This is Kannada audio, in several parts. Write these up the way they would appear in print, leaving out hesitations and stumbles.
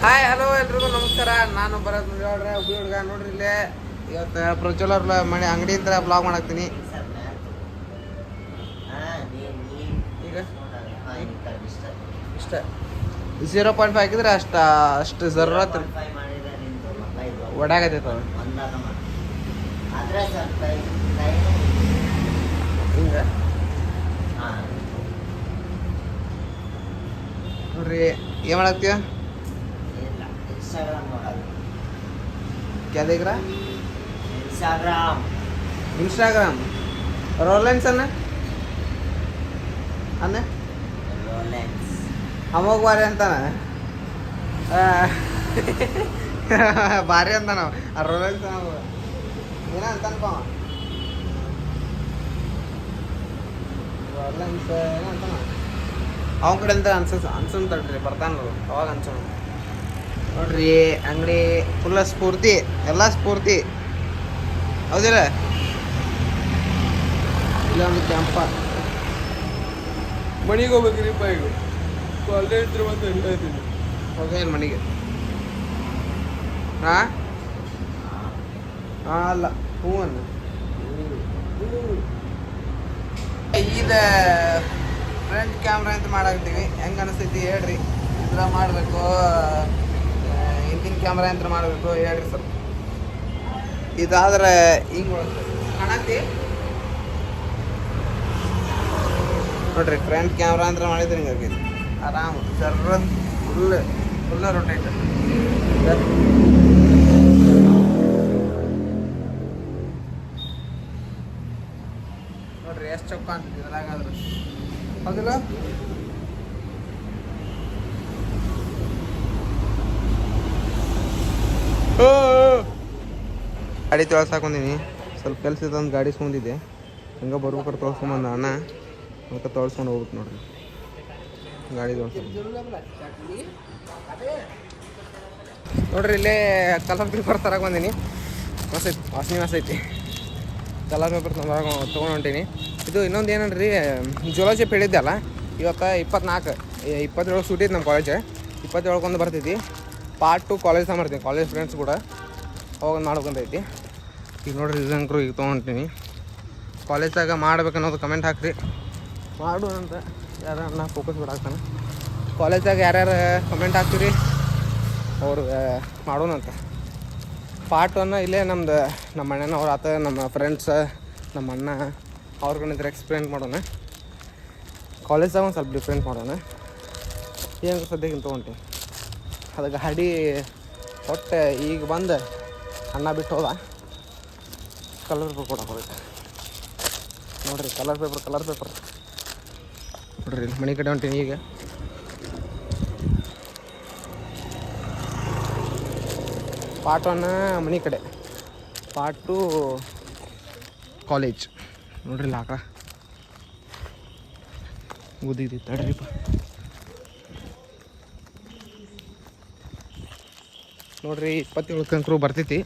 ಹಾಯ್ ಹಲೋ ಎಲ್ರಿಗೂ ನಮಸ್ಕಾರ. ನಾನು ಭರತ್ ನೋಡ್ರೆ ಹುಬ್ಬಳ್ಳಿ ಹುಡುಗ ನೋಡ್ರಿ ಇಲ್ಲೇ ಇವತ್ತು ಪ್ರಜ್ವಲರ್ ಮನೆ ಅಂಗಡಿ ಅಂತ ಬ್ಲಾಗ್ ಮಾಡಾಕ್ತೀನಿ. ಈಗ ಇಷ್ಟ 0.5 ಹಾಕಿದ್ರೆ ಅಷ್ಟು ಜರೂರತ್ ಒಡಾಗತೈತ ಹಿಂಗ ನೋಡ್ರಿ. ಏನ್ ಮಾಡಾಕ್ತೀವ? क्या देख रहा है? इंस्टाग्राम रोलेंस ಅನ್ನ ಅಮೋಘ ಬಾರಿ ಅಂತಾನ ಭಾರಿ ಅಂತ ನಾವು ಆ ರೋಲೆನ್ಸ್ ಏನ ಅಂತನ್ಪ ರೋಲೆನ್ಸ್ ಏನ ಅಂತಾನ ಅವನ ಕಡೆ ಅಂತ ಅನ್ಸನ್ ತಡ್ರಿ ಬರ್ತಾನ ಅವಾಗ ಅನ್ಸೋಣ ನೋಡ್ರಿ. ಅಂಗಡಿ ಫುಲ್ಲ ಸ್ಫೂರ್ತಿ, ಎಲ್ಲ ಸ್ಫೂರ್ತಿ ಹೌದಿಲ್ಲ. ಇಲ್ಲ ಒಂದು ಕ್ಯಾಂಪ ಮನೆಗೆ ಹೋಗ್ಬೇಕ್ರಿಪ್ಪ. ಈಗ ಕಾಲೇಜ್ ಇದ್ರೆ ಬಂದು ಎಲ್ಲ ಇದ್ದೀನಿ ಹೋಗೇನು ಮನೆಗೆ. ಹಾಂ ಅಲ್ಲ ಹೂವನ್ನು ಈಗ ಫ್ರಂಟ್ ಕ್ಯಾಮ್ರಾ ಅಂತ ಮಾಡಾಕ್ತೀವಿ. ಹೆಂಗೆ ಅನಿಸ್ತೈತಿ ಹೇಳ್ರಿ. ಇದ್ರ ಮಾಡಬೇಕು ಹಿಂದಿನ ಕ್ಯಾಮ್ರಾ ಅಂತ ಮಾಡಬೇಕು ಹೇಳ್ರಿ ಸರ್. ಇದಾದ್ರೆ ಹಿಂಗೆ ಕಾಣತಿ ನೋಡ್ರಿ. ಫ್ರಂಟ್ ಕ್ಯಾಮ್ರಾ ಅಂತ ಮಾಡಿದ್ರೆ ಹಿಂಗೆ ಆಗೈತಿ ಆರಾಮ್ ಸರ್ರ ಫುಲ್ಲ ರೊಟೇಟ್. ನೋಡ್ರಿ ಎಷ್ಟು ಚೊಕ್ಕ ಅಂತಿದ್ವಿ ಇದ್ರಾಗಾದ್ರೆ ಹೌದಿಲ್ಲ. ಗಾಡಿ ತೊಳ್ಸಾಕೊಂಡೀನಿ. ಸ್ವಲ್ಪ ಕೆಲಸ ಇತ್ತಂದು ಗಾಡಿ ಇಸ್ಕೊಂಡಿದ್ದೆ. ಹಂಗೆ ಬರ್ಬೇಕಾರೆ ತೊಳ್ಸ್ಕೊಂಬಂದ ಅಣ್ಣ. ಅದಕ್ಕೆ ತೊಳ್ಸ್ಕೊಂಡು ಹೋಗ್ಬೇಕು ನೋಡ್ರಿ ಗಾಡಿ ನೋಡ್ರಿ. ಇಲ್ಲೇ ಕಲರ್ ಪೇಪರ್ ತರಕ್ಕೆ ಬಂದೀನಿ. ವಾಸನೆ ಐತಿ. ಕಲರ್ ಪೇಪರ್ ತೊಗೊಂಡು ಹೊಂಟೀನಿ. ಇದು ಇನ್ನೊಂದು ಏನಂದ್ರಿ, ಜುಲಾಜಿಪ್ ಹೇಳಿದ್ದೆ ಅಲ್ಲ, ಇವತ್ತು 27 ಸೂಟಿ ಐತಿ ನಮ್ಮ ಕಾಲೇಜ್. 27 ಬರ್ತೈತಿ. ಪಾರ್ಟ್ 2 ಕಾಲೇಜ್ ಮಾಡ್ತೀನಿ, ಕಾಲೇಜ್ ಫ್ರೆಂಡ್ಸ್ ಕೂಡ ಹೋಗೋದು ಮಾಡ್ಬೇಕಂತೈತಿ. ಈಗ ನೋಡ್ರಿ ಇದಂಕರು ಈಗ ತೊಗೊಂಡಿನಿ. ಕಾಲೇಜ್ದಾಗ ಮಾಡ್ಬೇಕನ್ನೋದು ಕಮೆಂಟ್ ಹಾಕ್ರಿ. ಮಾಡು ಅಂತ ಯಾರನ್ನ ಫೋಕಸ್ ಬಿಡಾಕ್ತಾನೆ. ಕಾಲೇಜ್ದಾಗ ಯಾರ್ಯಾರು ಕಮೆಂಟ್ ಹಾಕ್ತೀರಿ ಅವ್ರಿಗೆ ಮಾಡೋಣಂತ. ಪಾರ್ಟ್ 1 ಇಲ್ಲೇ ನಮ್ಮ ಅಣ್ಣನವ್ರು ಆತ, ನಮ್ಮ ಫ್ರೆಂಡ್ಸ್, ನಮ್ಮ ಅಣ್ಣ ಅವ್ರಿಗೇನಿದ್ರೆ ಎಕ್ಸ್ಪ್ಲೇನ್ ಮಾಡೋಣ. ಕಾಲೇಜ್ದಾಗ ಒಂದು ಸ್ವಲ್ಪ ಡಿಫ್ರೆಂಟ್ ಮಾಡೋಣ. ಏನು ಸದ್ಯಕ್ಕೆ ತೊಗೊಂಡು ಅದು ಗಾಡಿ ಒಟ್ಟು ಈಗ ಬಂದು ಅಣ್ಣ ಬಿಟ್ಟು ಹೋದ. ಕಲರ್ ಪೇಪರ್ ಕೊಡೋಕೆ ನೋಡ್ರಿ. ಕಲರ್ ಪೇಪರ್ ನೋಡ್ರಿ. ಮನೆ ಕಡೆ ಹೊಂಟೀನಿ ಈಗ. ಪಾರ್ಟ್ 1 ಮನೆ ಕಡೆ, ಪಾರ್ಟ್ 2 ಕಾಲೇಜ್. ನೋಡ್ರಿ ಲಾಕ ಗುದ್ದಿದ್ದಿ ತಡ್ರಿಪ್ಪ. ನೋಡ್ರಿ 27 ಬರ್ತೈತಿ.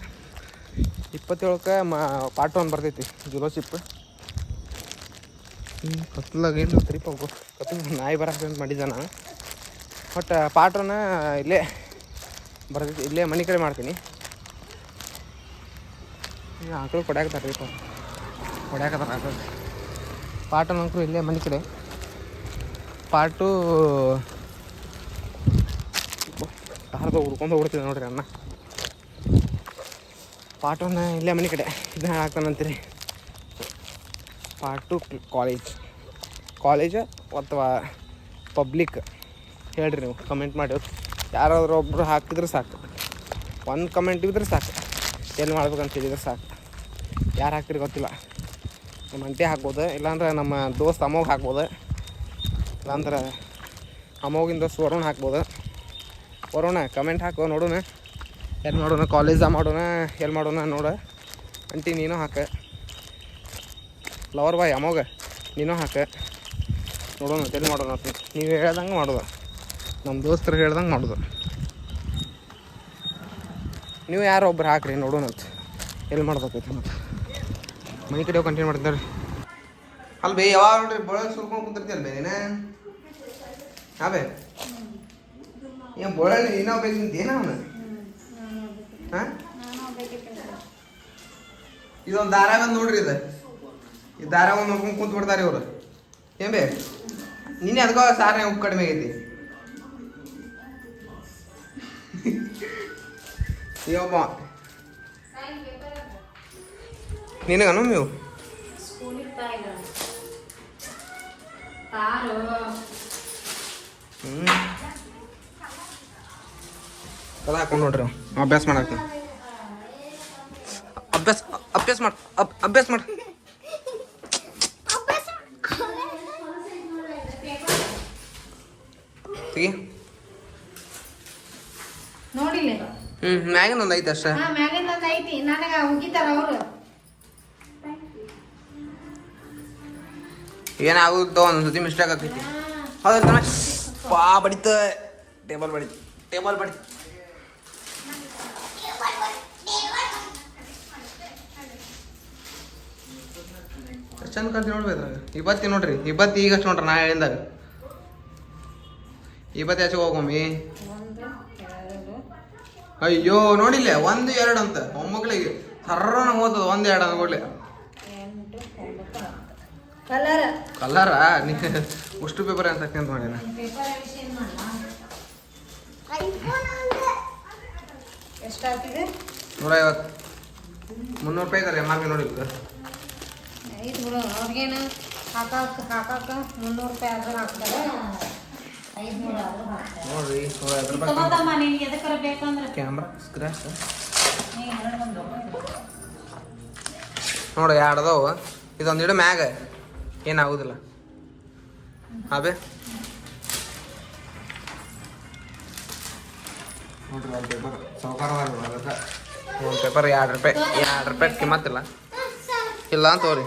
27 ಪಾರ್ಟ್ 1 ಬರ್ತೈತಿ ಜುಲೋಶಿಪ್. ಕತ್ಲಾಗ ಏನು ತ್ರಿಪ ನಾಯಿ ಬರಕ್ಕೆ ಅಂತ ಮಾಡಿದ್ದೆ ನಾನು. ಬಟ್ ಪಾರ್ಟ್ 1 ಇಲ್ಲೇ ಬರ್ತೈತಿ. ಇಲ್ಲೇ ಮನೆ ಕಡೆ ಮಾಡ್ತೀನಿ. ಈಗ ಆಕಳು ಕೊಡ್ಯಾಕತ್ತಾರೆ ರೀ, ಕೊಡ್ಯಾಕತ್ತಾರ ಆಕಳು. ಪಾರ್ಟ್ 1 ಇಲ್ಲೇ ಮನೆ ಕಡೆ. ಪಾರ್ಟ್ 2 ಕಾರ್ದಾಗ ಹುಡ್ಕೊಂಡು ಹೋಗ್ಬಿಡ್ತಿದ್ದೆ ನೋಡ್ರಿ ಅಣ್ಣ. ಪಾರ್ಟ್ 1 ಇಲ್ಲೇ ಮನೆ ಕಡೆ. ಇದನ್ನ ಹಾಕ್ತಾನಂತೀರಿ. ಪಾರ್ಟ್ 2 ಕಾಲೇಜ್ ಅಥವಾ ಪಬ್ಲಿಕ್ ಹೇಳ್ರಿ ನೀವು ಕಮೆಂಟ್ ಮಾಡಿ. ಯಾರಾದರೂ ಒಬ್ಬರು ಹಾಕಿದ್ರೆ ಸಾಕು, ಒಂದು ಕಮೆಂಟ್ ಇದ್ರೆ ಸಾಕು, ಏನು ಮಾಡ್ಬೇಕಂತ ಹೇಳಿದ್ರೆ ಸಾಕು. ಯಾರು ಹಾಕ್ತಿರಿ ಗೊತ್ತಿಲ್ಲ. ನಮ್ಮ ಅಂಟಿ ಹಾಕ್ಬೋದು, ಇಲ್ಲಾಂದ್ರೆ ನಮ್ಮ ದೋಸ್ತ್ ಅಮೋಘ ಹಾಕ್ಬೋದು, ಇಲ್ಲಾಂದ್ರೆ ಅಮೋಗಿನ ದೋಸ್ತ್ ವರುಣ್ ಹಾಕ್ಬೋದು. ವರುಣ ಕಮೆಂಟ್ ಹಾಕೋ ನೋಡೋಣ. ಎಲ್ಲಿ ಮಾಡೋಣ? ಕಾಲೇಜ್ದಾಗ ಮಾಡೋಣ, ಎಲ್ಲಿ ಮಾಡೋಣ ನೋಡ. ಅಂಟಿ ನೀನು ಹಾಕ. ಲವರ್ ಬಾಯ್ ಅಮೋಘ ನೀನು ಹಾಕ. ನೋಡೋಣ ಎಲ್ಲಿ ಮಾಡೋಣ ಅಂತ. ನೀವು ಹೇಳ್ದಂಗೆ ಮಾಡೋದು, ನಮ್ಮ ದೋಸ್ತರು ಹೇಳ್ದಂಗೆ ಮಾಡೋದು. ನೀವು ಯಾರೋ ಒಬ್ರು ಹಾಕ್ರಿ ನೋಡೋಣ ಅಂತ. ಎಲ್ಲಿ ಮಾಡ್ಬೇಕೈತಿ ಮತ್ತೆ ಮನೆ ಕಡೆ ಕಂಟಿನ್ಯೂ ಮಾಡ್ತಾರೆ. ಅಲ್ಲಿ ಬೇ ಯಾವಾಗ ನೋಡ್ರಿ ಬಳಗೆ ಸುರ್ಕೊಂಡು ಕುಂತಿರ್ತೀಯಲ್ಲ ಬೇ ನೀನು. ಹಾಂ ಬೇ ಏನು ಬೋಳಲ್ಲಿ ಇನ್ನೂ ಬೇಕಂತೇನ ಅವನು ಹಾಂ ಇದೊಂದು ದಾರ ಬಂದು ನೋಡ್ರಿ ಇದು ಈ ದಾರ ಒಂದು ನೋಡ್ಕೊಂಡು ಕೂತ್ ಬಿಡ್ತಾರೆ ಇವರು ಏನ್ ಬೇ ನಿನ್ನೆ ಅದಕ್ಕೋ ಸಾರನೇ ಉಪ್ಪು ಕಡಿಮೆ ಆಗೈತಿ ಇವಪ್ಪ ನಿನಗನು ನೀವು ಅದ ಹಾಕೊಂಡು ನೋಡ್ರಿ ಅಭ್ಯಾಸ ಮಾಡಕ್ಕೆ ಅಭ್ಯಾಸ ಮಾಡ ಅಭ್ಯಾಸ ಮಾಡ ನೋಡಿಲ್ಲ ಮ್ಯಾಗಿನ ಒಂದು ಐತೆ ಅಷ್ಟೇ ಮ್ಯಾಗಿನ ಒಂದು ಐತಿ ನನಗೆ ಹೋಗಿತಾರ ಅವರು ಏನಾಗುತ್ತೋ ಒಂದೊಂದ್ಸತಿ ಮಿಸ್ಟೇಕ್ ಆಗ್ತೈತಿ ಹೌದಲ್ಲ ಪಾ ಬಡಿತ ಟೇಬಲ್ ಬಡಿ ಚಂದ ಕಾಣ್ತಿ ನೋಡ್ಬೇಕ್ರಾಗ ಇಬ್ಬತ್ತಿ ನೋಡ್ರಿ ಇಬ್ಬತ್ತಿ ಈಗಷ್ಟು ನೋಡ್ರಿ ನಾ ಹೇಳಿದಾಗ ಇಬ್ಬತ್ತಿ ಆಚೆ ಹೋಗೊಮ್ಮಿ ಅಯ್ಯೋ ನೋಡಿಲ್ಲ 1 2 ಅಂತ ಮೊಮ್ಮಗಳಿಗೆ ಸರ್ರನ ಹೋಗ್ತದ 1 2 ಅಂದ್ಕೊಡ್ಲಿ ಕಲರ ನೀ ಉಷ್ಟು ಪೇಪರ್ ಅಂತ ಹಾಕ್ಯಂತ ಮಾಡಿ ಎಷ್ಟಾಗ್ತಿದೆ 150 300 ರೂಪಾಯಿ ಇದ್ದಾರೆ ಎಮ್ ಆರ್ ಪಿ ನೋಡಿ ಐದು ಬಿಡು ಅವ್ರಿಗೇನು ಹಾಕಾಕ 300 ರೂಪಾಯಿ ಆದ್ರೂ ಹಾಕ್ತಾರೆ 500 ಆದ್ರೂ ಹಾಕ್ತಾರೆ ನೋಡ್ರಿ 150 ರೂಪಾಯಿ ತಗೋತಮ್ಮ ನಿನಗೆ ಎದಕ್ಕರ ಬೇಕಂದ್ರೆ ಕ್ಯಾಮ್ರಾ ಸ್ಕ್ರಾಚ್ ನೋಡಿ 2 ಅದಾವು ಇದೊಂದು ಇಡು ಮ್ಯಾಗ ಏನಾಗುದಿಲ್ಲ ಅಬೇ ನೋಡ್ರಿ ಒಂದು ಪೇಪರ್ ಸೌಕಾರವಾಗಿ ಒಂದು ಪೇಪರ್ 2 ರೂಪಾಯಿ ಕಿಮ್ಮತ್ತಿಲ್ಲ ಇಲ್ಲ ಅಂತ ತಗೋರಿ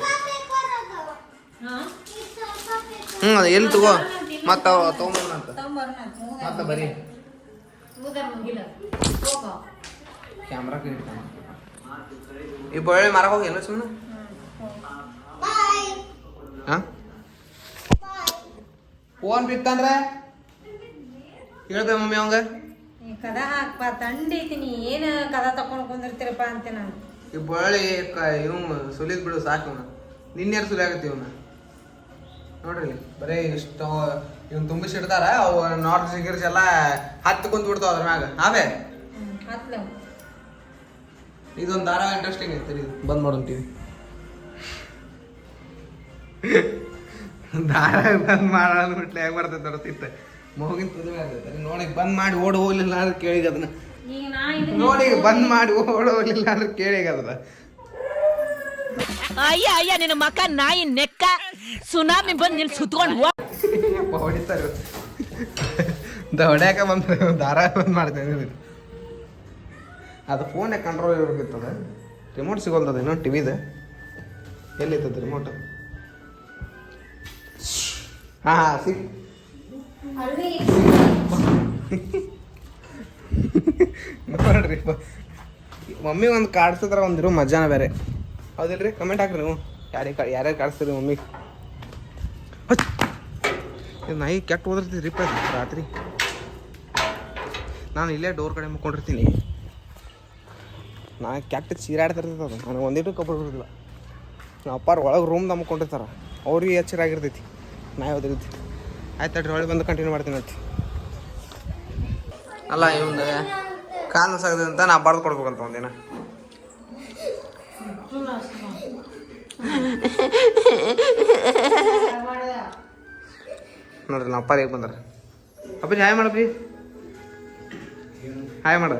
ಅದು ಎಲ್ಲಿ ತಗೋ ಮತ್ತೆ ತೊಗೊಂಬಂತ ಮತ್ತೆ ಬರೀ ಕ್ಯಾಮ್ರಾ ಇಟ್ಕೊಂಡು ಈ ಬಳ್ಳಿ ಮಾರಕ್ಕೆ ಹೋಗಿ ಎಲ್ಲ ಸುಮ್ಮನೆ ಹಾಂ ಫೋನ್ ಬಿತ್ತಂದ್ರೆ ಹೇಳ್ದೆ ಮಮ್ಮಿ ಅವಂಗ ಕದ ಹಾಕ್ಪ ತಂಡಿತೀನಿ ಏನು ಕದ ತಕೊಂಡು ಕುಂದಿರ್ತೀರಪ್ಪ ಅಂತ ನಾನು ಈ ಬಳ್ಳಿ ಇವ್ ಸುಲಿದ್ ಬಿಡು ಸಾಕು ಇವನ ನಿನ್ನೆರು ಸುಲಿ ಆಗತ್ತೆ ಇವನ ನೋಡ್ರಿ ಬರೀ ಇಷ್ಟು ಇವ್ನ ತುಂಬಿಸಿಡ್ತಾರ ಅವು ನಾರ್ತ್ ಗಿರ್ಸ್ ಎಲ್ಲ ಹತ್ತು ಕುಂತ ಬಿಡ್ತಾವ ಅದ್ರ ಮ್ಯಾಗ ಅವೇ ಇದೊಂದು ದಾರ ಇಂಟ್ರೆಸ್ಟಿಂಗ್ ಐತೆ ಇದು ಬಂದ್ ಮಾಡೋಂತೀವಿ ದಾರ ಬಂದ್ ಮಾಡೋದ್ಬಿಟ್ಲೆ ಹೇಗೆ ಬರ್ತೈತೆ ನೋಡ್ತಿತ್ತ ಮಗುಗಿನ ತುದಿ ಆಗ್ತೈತೆ ನೋಡಿ ಬಂದ್ ಮಾಡಿ ಓಡ್ ಹೋಗ್ಲಿಲ್ಲ ಅಂದ್ರೆ ಕೇಳಿಗ ಅದನ್ನ ನೋಡಿ ಬಂದ್ ಮಾಡಿ ಓಡ್ ಹೋಗ್ಲಿಲ್ಲ ಅಂದ್ರೆ ಕೇಳಿಗ ಅದನ್ನ ಅಯ್ಯ ನಿನ್ನ ಮಕ್ಕ ನಾಯಿ ನೆಕ್ಕ ಸುನಾಮಿ ಬಂದು ನಿಲ್ ಸುತ್ಕೊಂಡು ಹೊಡಿತಾರೆ ಹೊಡ್ಯಾಕ ಬಂದ್ರೆ ದಾರ ಬಂದ್ ಮಾಡ್ತೇನೆ ಅದು ಫೋನ್ ಕಂಟ್ರೋಲ್ ಇರ್ಬೇಕಿತ್ತದ ರಿಮೋಟ್ ಸಿಗೋಲ್ತದ ಇನ್ನೊಂದು ಟಿವಿದ ಎಲ್ಲಿತ್ತದ ರಿಮೋಟ್ ಹಾಂ ಸಿಕ್ ನೋಡ್ರಿ ಮಮ್ಮಿ ಒಂದು ಕಾಡ್ಸಿದ್ರ ಒಂದಿರೋ ಮಜಾನ ಬೇರೆ ಹೌದಿಲ್ರಿ ಕಮೆಂಟ್ ಹಾಕ್ರಿ ನೀವು ಯಾರ್ಯಾರು ಕಾಡಿಸ್ತೀರಿ ಮಮ್ಮಿ ಇದು ನಾಯಿ ಕೆಟ್ಟ ಹೋದಿರ್ತೀರಿಪ್ಪ ರಾತ್ರಿ ನಾನು ಇಲ್ಲೇ ಡೋರ್ ಕಡೆ ಮುಕ್ಕೊಂಡಿರ್ತೀನಿ ನಾ ಕೆಟ್ಟ ಚೀರಾಡ್ತಿರ್ತೈತೆ ಅದು ನನಗೆ ಒಂದಿಟ್ಟು ಕಬ್ಬು ಬರೋದಿಲ್ಲ ನಮ್ಮ ಅಪ್ಪಾರು ಒಳಗೆ ರೂಮ್ದಾಗ ಮುಕ್ಕೊಂಡಿರ್ತಾರೆ ಅವ್ರಿಗೆ ಎಚ್ಚರಾಗಿರ್ತೈತಿ ನಾಯಿ ಹೋದಿರ್ತಿ ಆಯ್ತು ತಡ್ರಿ ಹೊಳ್ಳಿ ಬಂದು ಕಂಟಿನ್ಯೂ ಮಾಡ್ತೀನಿ ಅಂತ ಅಲ್ಲ ಇವಂದು ಕಾಲು ಸಾಗದೆ ಅಂತ ನಾ ಬರೆದು ಕೊಡ್ಬೇಕಂತ ಒಂದಿನ ನೋಡ್ರಿ ನಮ್ಮ ಅಪ್ಪ ಹೇಗೆ ಬಂದಾರ ಅಪ್ಪಿ ಹಾಯ್ ಮಾಡಪ್ಪಿ ಹಾಯ್ ಮಾಡ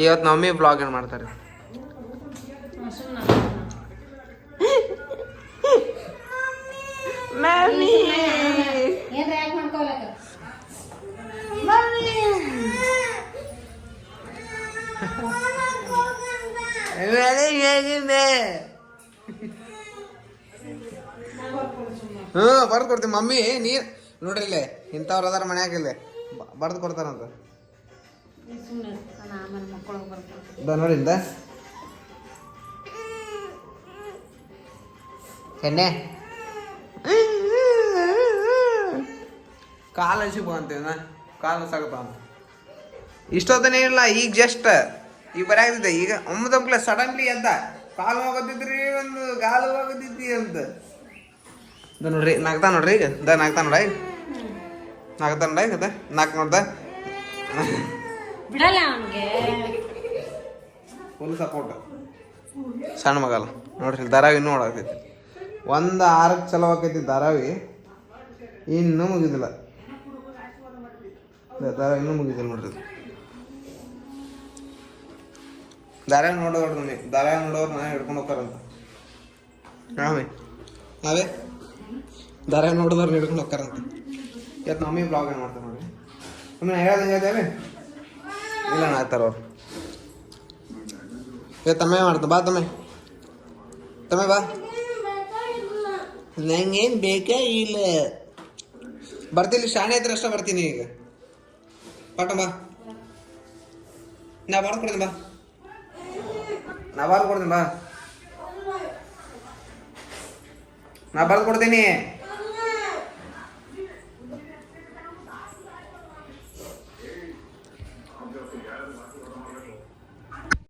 ಇವತ್ತು ನಮ್ಮ ಮಮ್ಮಿ ಬ್ಲಾಗ್ ಏನು ಮಾಡ್ತಾರೆ ಬರ್ದು ಕೊಡ್ತೀನಿ ಮಮ್ಮಿ ನೀರು ನೋಡ್ರಿ ಇಲ್ಲೇ ಇಂಥವ್ರು ಅದಾರ ಮನ್ಯಾಗಿಲ್ಲ ಬರ್ದು ಕೊಡ್ತಾರಂತ ನೋಡಿಂದ ಎಣ್ಣೆ ಕಾಲು ಹಸಿಬು ಅಂತೀವಿ ಕಾಲು ಸಾಗುತ್ತ ಅಂತ ಇಷ್ಟೊತ್ತನೇ ಇಲ್ಲ. ಈಗ ಜಸ್ಟ್ ಈಗ ಬರಾಗ್ತಿದ್ದೆ. ಈಗ ಒಮ್ಮದೊಂಬ್ಲೆ ಸಡನ್ಲಿ ಎದ್ದ ಕಾಲು ಹೋಗೋದಿದ್ರಿ ಒಂದು ಕಾಲು ಹೋಗೋದಿದ್ದಿ ಅಂತ ನೋಡ್ರಿ. ನಾಗ್ತಾ ನೋಡ್ರಿ ಈಗ ನಾಗ್ತಾ ನೋಡ ನಾಗ್ತಾ ನೋಡ ಈಗ ನಾಲ್ಕು ನೋಡ್ದ ಬಿಡಲ್ಲ ಅವನಿಗೆ ಫುಲ್ ಸಪೋರ್ಟ್. ಸಣ್ಣ ಮಗಲ್ಲ ನೋಡ್ರಿ. ಧಾರಾವಿ ಇನ್ನೂ ನೋಡಾಕೈತಿ. ಒಂದು 6ಕ್ಕೆ ಚಲೋ ಆಕೈತಿ ಧಾರಾವಿ. ಇನ್ನೂ ಮುಗಿದಿಲ್ಲ ಧಾರಾವಿ, ಇನ್ನೂ ಮುಗಿದಿಲ್ಲ ನೋಡ್ರಿ. ಧಾರಾವಿ ನೋಡೋರು ನಮಗೆ ಧಾರಾವಿ ನೋಡೋರು ನಾನು ಹಿಡ್ಕೊಂಡು ಹೋಗ್ತಾರಂತ ನಾವೇ ಧಾರಾವಿ ನೋಡಿದವ್ರನ್ನ ಹಿಡ್ಕೊಂಡು ಹೋಗ್ತಾರಂತ. ಇವತ್ತು ನಮ್ಮಿ ಬ್ಲಾಗ್ ಏನು ಮಾಡ್ತಾರೆ ನೋಡಿ. ಸುಮ್ಮನೆ ಹೇಳ್ದೇವೆ ಇಲ್ಲ ಆಗ್ತಾರ ಅವ್ರು. ಇವತ್ತು ತಮ್ಮೇ ಮಾಡ್ತಾರೆ. ಬಾ ತಮ್ಮೇ ಬಾ. ನಂಗೇನು ಬೇಕೇ ಇಲ್ಲ. ಬರ್ತೀನಿ ಶಾಣೆ ಹತ್ರ ಅಷ್ಟೇ ಬರ್ತೀನಿ ಈಗ. ಪಾಠ ಬಾ. ನಾ ಬರ್ದು ಕೊಡ್ತೀನಿ ಬಾ. ನಾ ಬರ್ದು ಕೊಡ್ತೀನಿ.